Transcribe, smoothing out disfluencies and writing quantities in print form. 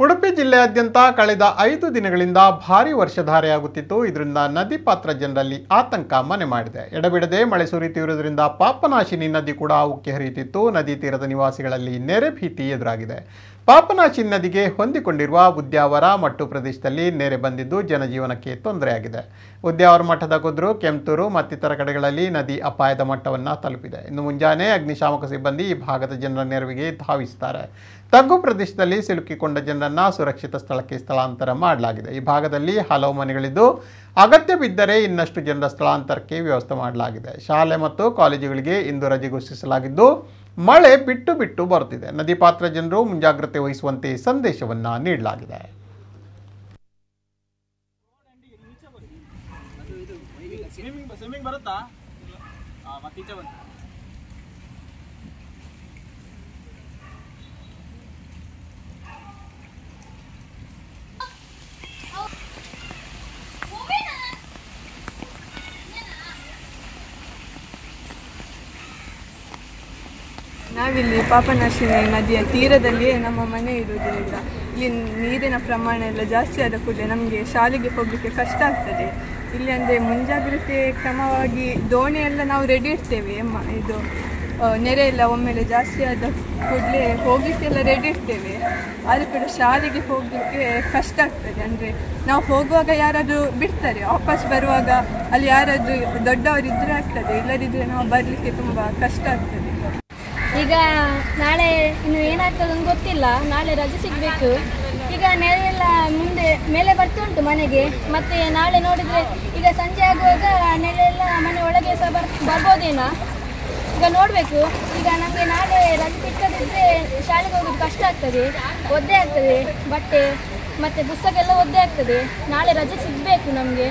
ಉಡುಪಿ ಜಿಲ್ಲೆಯಾದ್ಯಂತ ಕಳೆದ 5 ದಿನಗಳಿಂದ ಭಾರೀ ವರ್ಷಧಾರೆಯಾಗುತ್ತಿತ್ತು. ಇದರಿಂದ ನದಿ ಪಾತ್ರ ಜನರಲ್ಲಿ ಆತಂಕ ಮನೆ ಮಾಡಿದೆ. ಎಡಬಿಡದೆ ಮಳೆ ಸುರಿಯುತ್ತಿರುವುದರಿಂದ ಪಾಪನಾಶಿನಿ ನದಿ ಕೂಡ ಉಕ್ಕಿ ಹರಿಯುತ್ತಿತ್ತು. ನದಿ ತೀರದ ನಿವಾಸಿಗಳಲ್ಲಿ ನೆರೆ ಭೀತಿ ಎದುರಾಗಿದೆ. ಪಾಪನಾಶಿನಿ ನದಿಗೆ ಹೊಂದಿಕೊಂಡಿರುವ ಉದ್ಯಾವರ ಮಟ್ಟು ಪ್ರದೇಶದಲ್ಲಿ ನೆರೆ ಬಂದಿದ್ದು ಜನಜೀವನಕ್ಕೆ ತೊಂದರೆಯಾಗಿದೆ. ಉದ್ಯಾವರ ಮಠದ ಕುದ್ರು, ಕೆಂತೂರು ಮತ್ತಿತರ ಕಡೆಗಳಲ್ಲಿ ನದಿ ಅಪಾಯದ ಮಟ್ಟವನ್ನು ತಲುಪಿದೆ. ಇನ್ನು ಮುಂಜಾನೆ ಅಗ್ನಿಶಾಮಕ ಸಿಬ್ಬಂದಿ ಈ ಭಾಗದ ಜನರ ನೆರವಿಗೆ ಧಾವಿಸುತ್ತಾರೆ. ತಗ್ಗು ಪ್ರದೇಶದಲ್ಲಿ ಸಿಲುಕಿಕೊಂಡ ಜನರನ್ನು ಸುರಕ್ಷಿತ ಸ್ಥಳಕ್ಕೆ ಸ್ಥಳಾಂತರ ಮಾಡಲಾಗಿದೆ. ಈ ಭಾಗದಲ್ಲಿ ಹಲವು ಮನೆಗಳಿದ್ದು ಅಗತ್ಯ ಬಿದ್ದರೆ ಇನ್ನಷ್ಟು ಜನರ ಸ್ಥಳಾಂತರಕ್ಕೆ ವ್ಯವಸ್ಥೆ ಮಾಡಲಾಗಿದೆ. ಶಾಲೆ ಮತ್ತು ಕಾಲೇಜುಗಳಿಗೆ ಇಂದು ರಜೆ ಘೋಷಿಸಲಾಗಿದ್ದು ಮಳೆ ಬಿಟ್ಟು ಬಿಟ್ಟು ಬರುತ್ತಿದೆ. ನದಿ ಪಾತ್ರ ಜನರು ಮುಂಜಾಗ್ರತೆ ವಹಿಸುವಂತೆ ಸಂದೇಶವನ್ನು ನೀಡಲಾಗಿದೆ. ನಾವಿಲ್ಲಿ ಪಾಪನಾಶಿನಿ ನದಿಯ ತೀರದಲ್ಲಿಯೇ ನಮ್ಮ ಮನೆ ಇರುವುದರಿಂದ ಇಲ್ಲಿ ನೀರಿನ ಪ್ರಮಾಣ ಎಲ್ಲ ಜಾಸ್ತಿ ಆದ ಕೂಡಲೇ ನಮಗೆ ಶಾಲೆಗೆ ಹೋಗಲಿಕ್ಕೆ ಕಷ್ಟ ಆಗ್ತದೆ. ಇಲ್ಲಿ ಅಂದರೆ ಮುಂಜಾಗ್ರತೆ ಕ್ರಮವಾಗಿ ದೋಣಿ ಎಲ್ಲ ನಾವು ರೆಡಿ ಇರ್ತೇವೆ. ಇದು ನೆರೆ ಎಲ್ಲ ಒಮ್ಮೆಲೆ ಜಾಸ್ತಿ ಆದ ಕೂಡಲೇ ಹೋಗಲಿಕ್ಕೆಲ್ಲ ರೆಡಿ ಇರ್ತೇವೆ. ಆದರೂ ಕೂಡ ಶಾಲೆಗೆ ಹೋಗಲಿಕ್ಕೆ ಕಷ್ಟ ಆಗ್ತದೆ. ಅಂದರೆ ನಾವು ಹೋಗುವಾಗ ಯಾರಾದರೂ ಬಿಡ್ತಾರೆ, ವಾಪಸ್ ಬರುವಾಗ ಅಲ್ಲಿ ಯಾರಾದರೂ ದೊಡ್ಡವರಿದ್ದರೆ ಆಗ್ತದೆ, ಇಲ್ಲದಿದ್ದರೆ ನಾವು ಬರಲಿಕ್ಕೆ ತುಂಬ ಕಷ್ಟ ಆಗ್ತದೆ. ಈಗ ನಾಳೆ ಇನ್ನು ಏನಾಗ್ತದೆ ಅಂತ ಗೊತ್ತಿಲ್ಲ. ನಾಳೆ ರಜೆ ಸಿಗಬೇಕು. ಈಗ ನೆರೆ ಎಲ್ಲ ಮುಂದೆ ಮೇಲೆ ಬರ್ತಾ ಮನೆಗೆ. ಮತ್ತು ನಾಳೆ ನೋಡಿದರೆ ಈಗ ಸಂಜೆ ಆಗುವಾಗ ನೆರೆ ಎಲ್ಲ ಮನೆ ಒಳಗೆ ಸಹ ಬರ್ಬೋದೇನೋ. ಈಗ ನೋಡಬೇಕು. ಈಗ ನಮಗೆ ನಾಳೆ ರಜೆ ಸಿಕ್ಕದಿದ್ದರೆ ಶಾಲೆಗೆ ಹೋಗೋದು ಕಷ್ಟ ಆಗ್ತದೆ, ಒದ್ದೆ ಆಗ್ತದೆ, ಬಟ್ಟೆ ಮತ್ತು ಪುಸ್ತಕ ಎಲ್ಲ ಒದ್ದೆ ಆಗ್ತದೆ. ನಾಳೆ ರಜೆ ಸಿಗಬೇಕು ನಮಗೆ.